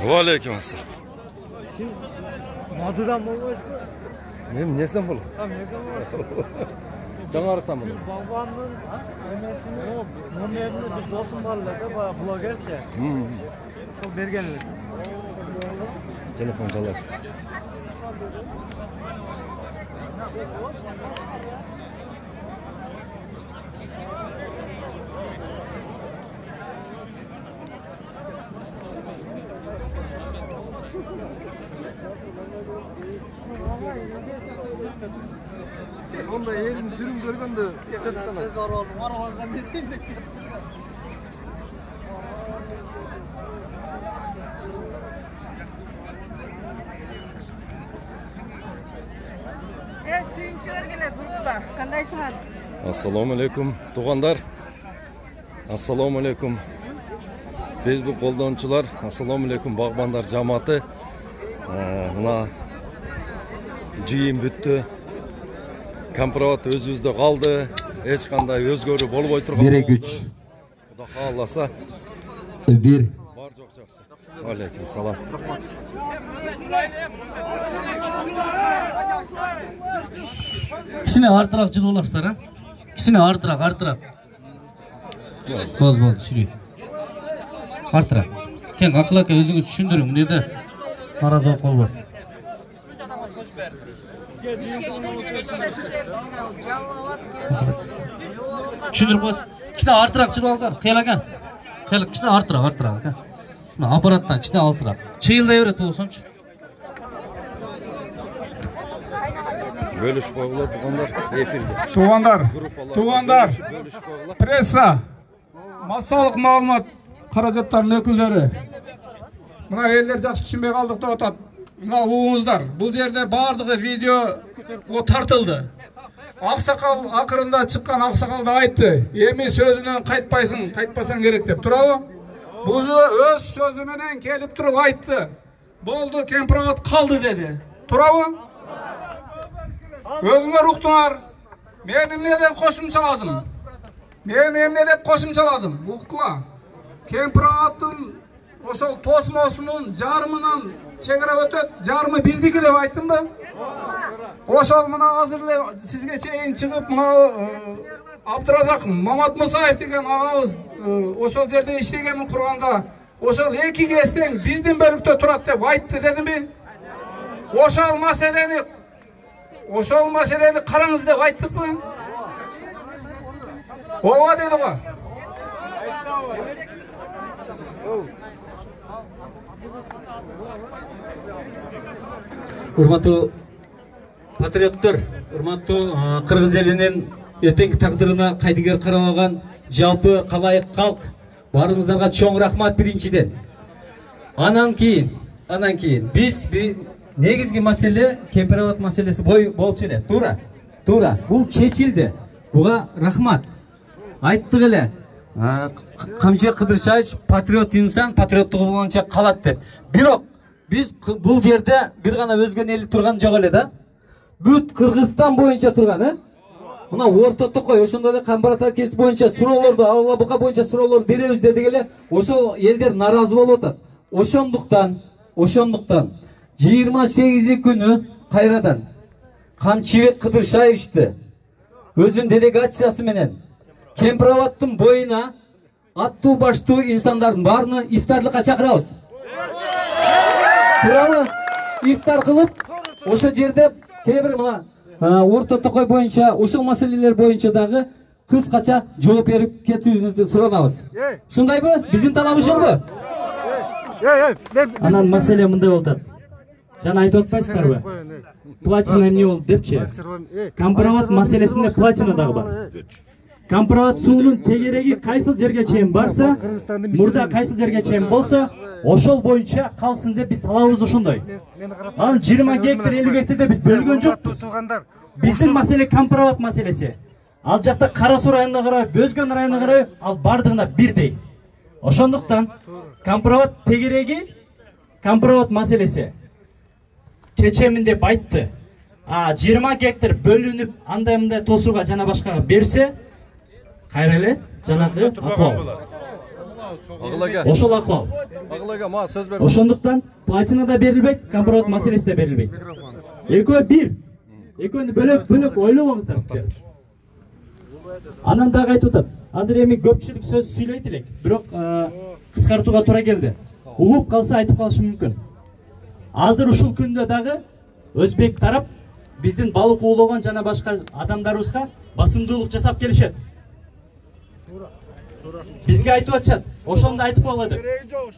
Aleyküm assalam. Siz Madıdan mı olasınız? Men nereden bolam? Ha, nereden olasınız? Жаңарықтан bolam. Babamın emesini, numarasını bir dostum varlar da blogerçe. Сол bergenler. Telefon çalasın. Onda elini sürüm görgende tez var oldu. Aralardan dediğinde. Suyunchilar keladi gruplar. Qandaysizlar? Assalomu alaykum tug'anlar. Assalomu alaykum Facebook qo'llanuvchilar. Assalomu alaykum bog'bonlar jamoati. Mana jiyim bitdi. Komprovat o'z-o'zida qoldi. Hech qanday o'zgarib bo'lmay turgan. Berek 3. Xudo xolasa 1. Bor jo'q yaxshi. Alaykum salom. Kişine artırak cıl olasızlar ha? Kişine artırak. Bol, sürüyor. Artırak. Ken akılaka özünüz düşündürün, ne de narazı olup olmasın. Düşündürün olsun. Kişine artırak cıl olasızlar, kıyalakan. Kişine artırak. Aparattan kişine alsırak. Çeyilde evret olsamç. Bölüş qo'ylar tug'anlar efirda. Tug'anlar, pressa, massalik ma'lumot xarajatlarining vakillari. Mana ellar yaxshi tushunmay qoldik deb o'tadi. Mana o'g'izlar, bu yerda bardigi video o tartildi. Aqsaqal aqırında chiqqan aqsaqal da aytdi. Emi so'zidan qaytpasan kerak deb. Turabı? Buzu o'z so'zi bilan kelib turib aytdi. Bo'ldi, Kemprovat qoldi dedi. Turabı? Özüne ruhtunar. Men neden qo'shimchaladim? Uqla. Kemprovatın o'sal tosmosunun jarmından chegara o'tib, jarmi bizniki deb aytdimmi? O'sal mana hozirlar sizga cheyin chiqib, mana Abdurazaq Mamat Musayev degan og'amiz o'sal yerda ishlaganini qurganda, o'sal 2 kesden bizning bölükte turadi deb aytdi dedimi? O'sal masalani qarang'iz deb aytdikmi? Ova dedi o. Urmatlı patriotlar, urmatlı Kırgız elining ertangi taqdirine qaydigar qarab olgan жалпы қалайық xalq barыңыздарға cho'ng rahmat birinchidan. Anan keyin biz negizgi masala Kemprovat masalasi bo'lchi edi. To'g'ri. Bu chechildi. Buga rahmat. Aytdik ele. Qamchi Qidirshayev patriot inson, patriotligi bo'yicha qoladi deb. Biroq biz bu yerda bir gana o'zgan eli turgan joq eleda. Büt Qirg'iziston bo'yicha turgan, ha? Buna o'rtada qo'y, o'shanda da Qambarat akesi bo'yicha so'rovlarni, avval buqa bo'yicha so'rovlar beramiz dedigile, o'sha ellar norozi bo'lib o'tadi. O'shondiqdan 28 kuni qayradan Qamchibek Qidirshayev o'zin delegatsiyasi bilan Kemprovatning bo'yina attu baştu insanların barini iftarlikqa chaqiramiz. Turali iftar qilib, o'sha yerda kebir mana o'rta to'qoy bo'yicha, o'sha masalalar bo'yichadagi qisqacha javob berib ketishingizni so'raymiz. Shundaymi? Bizning talabimiz bu. Anan masala bunday bo'ldi. Jana aytib o'tmaysizlarmi? Platina ne oldu depçi? Kemprovat masalesinde platina dağı var. Kemprovat suyunun tegeregi kaysıl jerge çeyin varsa, murda kaysıl jerge çeyin bolsa, oşol boyunca kalsın diye biz talabımız uşunday. Al 20 hektar 50 hektar de biz bölgön jokpuz. Bizim mesele Kemprovat meselesi. Al jakta Karasu rayonuna qarab, Bözgön rayonuna qarab, al bardığına bir dey. Oşonduktan Kemprovat tegeregi Компровод маселеси чечемин деп айтты. 20 гектар бөлүнүп андай мындай тосууга жана башкага берсе, кайра эле жанагы акыбал. Агылага. Ошол акыбал. Агылага ма сөз бер. Ошондуктан платина да берилбейт, компровод маселеси да берилбейт. Экөө бир. Экөөнү бөлөк ойлобоңуздар сиздер. Анан дагы айтып атат. Азыр эми көпчүлүк сөз сүйлөйт элек, бирок кыскартууга туура келди. Угуп калса айтып калышы мүмкүн. Азыр ушул күндө дагы өзбек тарап биздин балык уулогон жана башка адамдарыбызга басымдуулук жасап келишет. Бизге айтып атышат. Ошондо айтып койгуладык.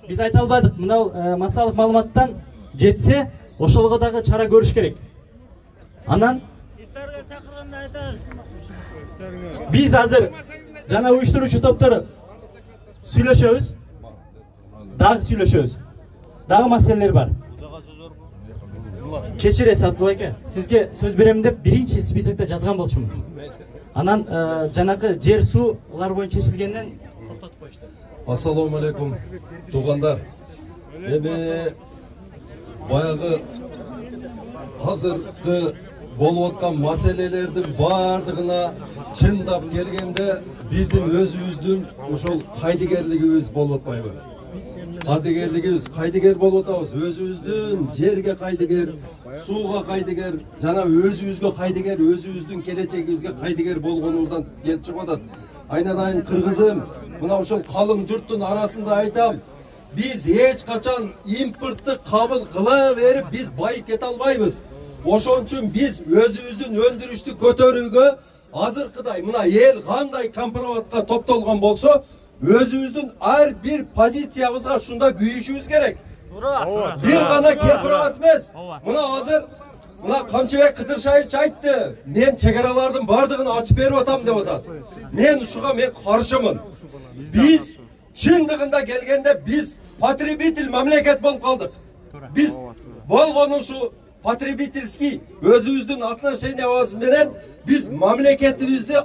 Биз айта албадык. Мына массалык маалыматтан жетсе, ошолго дагы чара көрүш керек. Анан биз азыр жана уюштуруучу топтор сүйлөшөбүз. Дагы маселелер бар. Кечиресиз Абдулла аке, сизге сөз беремин деп биринчи списокто жазган болчумун. Анан жанагы жер суулар боюнча чечилгенден токтотуп коюшту. Ассаламу алейкум, туугандар. Эми баягы азыркы болуп аткан маселелердин баардыгына чындап келгенде биздин өзүбүздүн ушул кайдыгерлигибиз болуп атпайбы? Кайдыгер болуп атабыз. Өзүбүздүн жерге кайдыгер, сууга кайдыгер, жана өзүбүзгө кайдыгер, өзүбүздүн келечегибизге кайдыгер болгонубуздан келип чыгып атат. Айнадайын кыргызым, мына ушул калың журттун арасында айтам, биз эч качан импортты кабыл кыла берип биз байып кете албайбыз. Ошон үчүн биз өзүбүздүн өндүрүштү көтөрүүгө азыркыдай мына эл кандай компроводко топтолгон болсо, өзүбүздүн ар бир позициябызга ушунда күйүшүбүз керек. Бир гана компровод эмес. Мына азыр мына Камчыбек Кыдыршаевич айтты, мен чегаралардын бардыгын ачып берип атам деп атат. Мен ушуга каршымын. Биз чындыгында келгенде биз потребитель мамлекет болуп калдык. Биз болгону ушу потребительский өзүбүздүн отношениябыз менен биз мамлекетибизди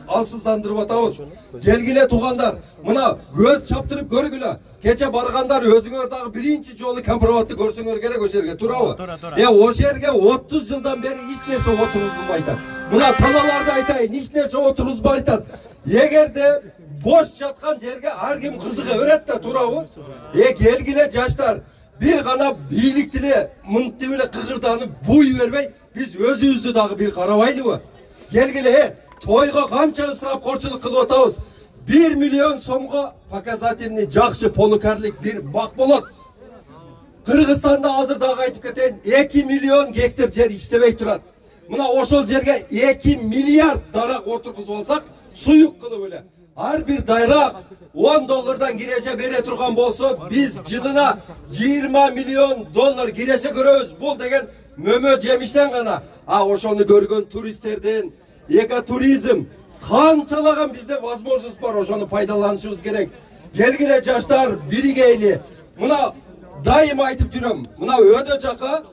алсыздандырып атабыз. Келгиле туугандар, мына көз чаптырып көргүлө. Кече баргандар өзүңөр дагы биринчи жолу компроводду көрсөңөр керек ошол жерге, туурабы? Ошол жерге 30 жылдан бери эч нерсе отургузулбай атат. Мына талаларды айтайын, эч нерсе отургузбай атат. Эгерде бош жаткан жерге ар ким кызыга берет да, туурабы? Келгиле жаштар, bir gana birliktile, mıntıbile kıkırdanıp buy vermey, biz özümüzdü dağı bir karabaylı mı? Gelgile, toyga kança ısrap korçuluk kılıp atağız. 1 milyon somga pakazatelini jakşı polukarlık bir bak bolot. Kırgızstanda hazır dağı aytıp keteyin 2 milyon gektar yer işlemey turat. Mına oşol jerge 2 milyar darak oturguz olsak, suyuk kılıp öyle. Her bir dayrak 10 dolardan gireçe bere turgan bolsa biz yılına 20 milyon dolar gireçe görüyoruz. Bu degen mömö jemişten gana. Oşonu görgön turistlerden ekoturizm kançalagan bizde возможность var, oşonu faydalanışımız gerek. Gelgile jaştar birigeyli. Mına daim aytıp жүрөм. Mına öde jaka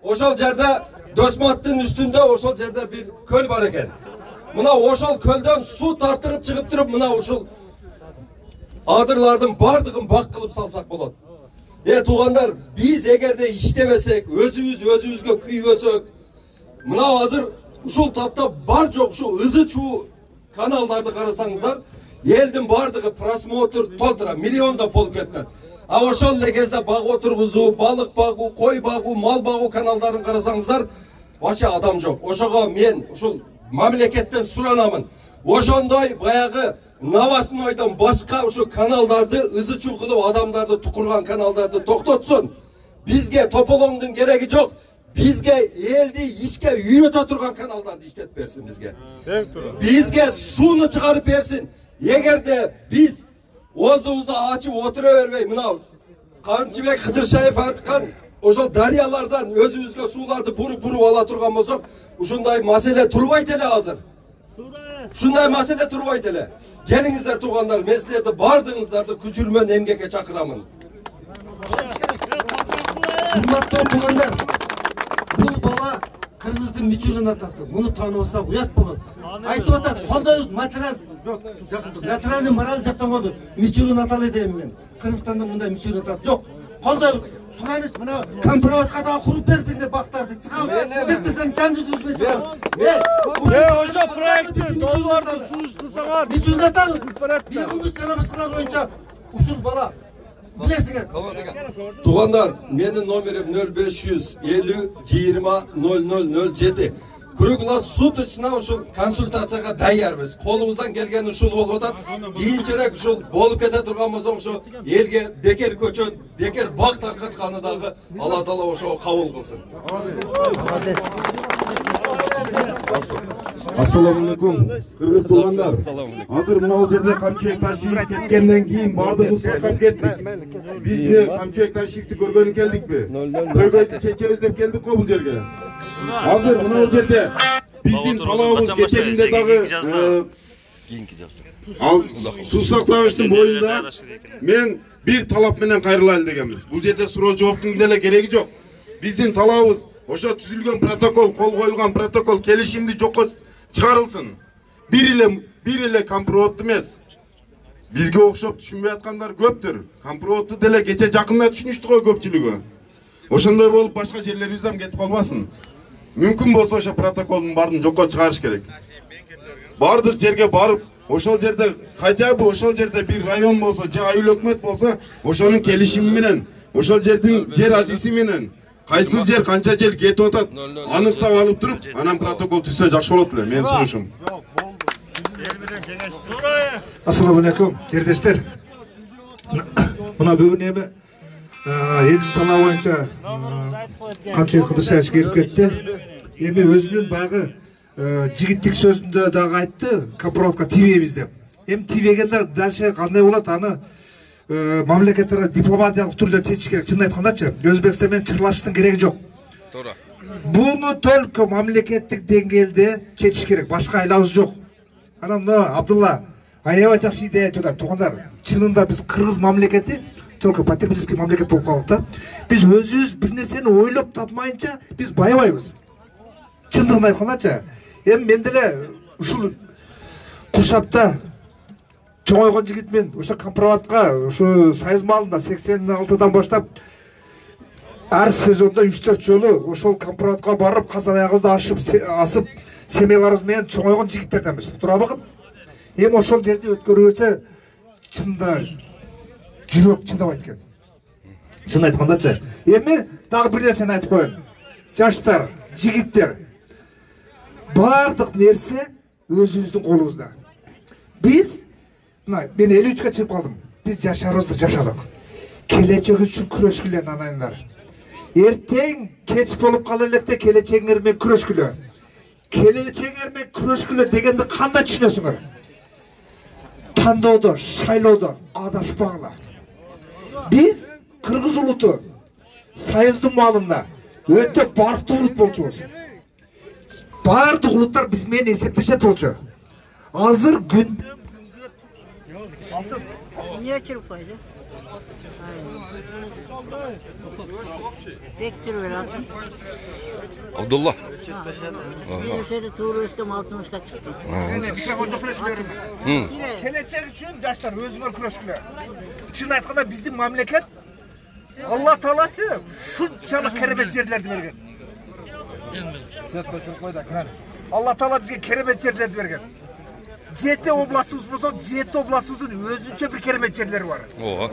oşol jerde Dösmattın üstünde oşol jerde bir köl var eken. Mına oşol kölden su tartırıp çıkıp durup mına oşol adırlardan bardığın bak kılıp salsak bolat. Tuğanlar biz egerde işlemesek, özümüzge küybösek, mına hazır uşul tapta bar çok şu ızı çuğu kanallarda karasanızlar, eldin bardığı prasmotur toldıra, milyonda bolup ketten. Oşol legezde bağ oturguzu, balık bağı, koy bağı, mal bağı kanalların karasanızlar, başa adam çok. Oşağa men uşul mamleketten suranamın. Oşondoy bayağı Navasnoy'dan başka şu kanallarda ızı çuğulup adamlarda tukurgan kanallarda toktotsun. Bizge Topolong'un gereği yok. Bizge eldi işke yürüt oturgan kanallarda işlet versin bizge. Bizge sunu çıkarıp versin. Eğer de biz ozumuzda açıp oturuvermey. Mına Kamçıbek Kıdırşayev atkan oşol daryalardan özümüzge sularda buru ala turgan bolsak, uşunday masele turbay tele hazır. Şunday masele turbay tele. Gelinizler tuğanlar, meslerde bardığınızlarda küçülmen emgeke çakıramın. Hürmetli tuğanlar, bu bala Kırgızdın miçürün atası. Bunu tanıvasa uyat bulun. Aytı atat, kolda material yok. Materialini moral jaktan oldu. Miçürün atalı edeyim ben. Kırgızstanda bunday miçürün atat yok. Kolda сұраныс мына компроватқа да құрып бердіңдер бақтарды. Çık desen canlı düzme çıkar. Ошо проектти долларды сууз кылсаңар. Мичулдатабыз. Bir кумуш жарабышкалар боюнча ушул бала билесиңер. Туғандар, менің номерім 0550-20-0007. Круглас суточна ушул консультацияға даярбыз. Қолымыздан келген ушул болуп атат. Кийинчерээк ушул болуп кете турган болсо ошо элге бекер көчөт, бекер бак таркатканы дагы Алла Таала ошо кабыл кылсын. Assalamu alaikum. Kırgız tuğanlar. Hazır mınal жерде камчыек ташип кеткенден кийин бардыгыбыз сыркап кеттик. Биз де камчыек ташипти көргөнү келдикпи? Көйгөйтү чечебиз деп келдик го бул жерге. Hazır mınal жерде биздин талабыбыз кечегинде дагы ал суу сактагычтын боюнда мен бир талап менен кайрылайлы дегенбиз. Бул жерде суроо жооптун деле кереги жок. Биздин талабыбыз ошо түзүлгөн протокол, кол коюлган протокол келишимди жокко чыгарылсын. Бир эле компроводду эмес. Бизге окшоп түшүнбөй аткандар көптүр. Компроводду деле кече жакында түшүнүштү го көпчүлүгү. Ошондой болуп башка жерлерибизден кетип калбасын. Мүмкүн болсо ошо протоколдун баарын жокко чыгарыш керек. Бардык жерге барып, ошол жерде хотя бы ошол жерде бир район болсо, же айыл өкмөт болсо, ошонун келишими менен, ошол жердин жер адиси менен кайсы жер канча жер кетип атат, аныктап алып туруп, анан протокол түзсө жакшы болот эле, менин сунушум. Assalamu alaikum, жердештер. Мына бүгүн эми элдин талабы боюнча камчыбек Кыдыршаевич келип кетти. Эми өзүнүн багы жигиттик сөзүндө дагы айтты, компроводко тийбейбиз деп. Эми тийбегенде дальше кандай болот, аны мамлекеттер дипломатиялык түрдө чечиш керек. Чынын айткандачы, Өзбекстан менен чырлашыштын кереги жок. Туура. Буну только мамлекеттик деңгээлде чечиш керек, башка айлабыз жок. Анан Абдулла аябай жакшы идея айтып атат. Туугандар, чынында биз кыргыз мамлекети только потребительский мамлекет болуп калдык да. Биз өзүбүз бир нерсени ойлоп тапмайынча биз байбайбыз. Чындыгын айткандачы, эми мен деле ушул Куршапта чоңойгон жигитмен ошо компроводко ушу Союз маалында 86-дан баштап ар сезондо 3-4 жолу ошол компроводко барып казан аягыбызды асып семьяларыбыз менен чоңойгон жигиттерденбиз. Турабы? Эми ошол жерде өткөрүп берсе чында жүрөк чындабайт экен. Чын айткандачы. Эми дагы бир нерсени айтып коеюн. Жаштар, жигиттер, бардык нерсе өзүбүздүн колубузда. Биз мен 53-ке чыгып калдым. Биз жашарыбызды жашадык. Келечек үчүн күрөшкүлө анайындар. Эртең кеч болуп кала электе келечегиңер менен күрөшкүлө. Келечегиңер менен күрөшкүлө дегенди кандай түшүнөсүңөр? Тандоодо, шайлоодо адашпагыла. Биз кыргыз улуту Союздун маалында өтө барктуу улут болчубуз. Бардык улуттар биз менен эсептешет болчу. Азыр күндө Niye çırp koydu? Bektir ver atın. Abdullah. Bir şöyle tuğru üstüm altın üstü çıktı. Келечек үчүн жаштар өзүңөр күрөшкүлө. Чын айтканда биздин мамлекет Алла Таалачы шунчалык керемет жерлерди берген. Алла Таала бизге керемет жерлерди берген. 7 областыбыз болсо, 7 областыбыздын өзүнчө бир керемет жерлери бар.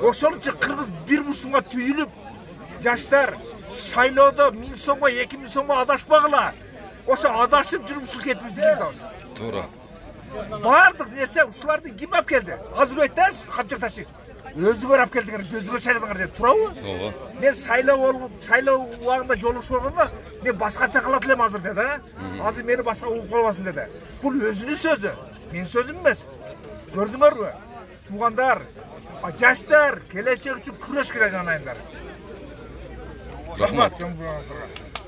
Ошон үчүн кыргыз бир мушунга түйүлүп, жаштар шайлоодо 1000 сомго, 2000 сомго адашпагыла. Ошо адашып жүрүп ушул кетибизди кийдабыз. Туура. Бардык нерсе ушуларды ким алып келди? Азыр айтыңыз, камчык ташып. Өзүңөр алып келдиңер, өзүңөр шайладыңар деп турабы? Ооба. Мен шайлоо убагында жолугушуп болгондо мен башкача кылат элем азыр деди, Азыр мени башка угуп калбасын деди. Бул өзүнүн сөзү. Мен сөзүм эмес. Көрдүңөрбү? Туугандар, жаштар келечек үчүн күрөш керек анайындар. Рахмат.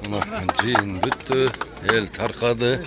Мына жыйын бүттү, эл таркады.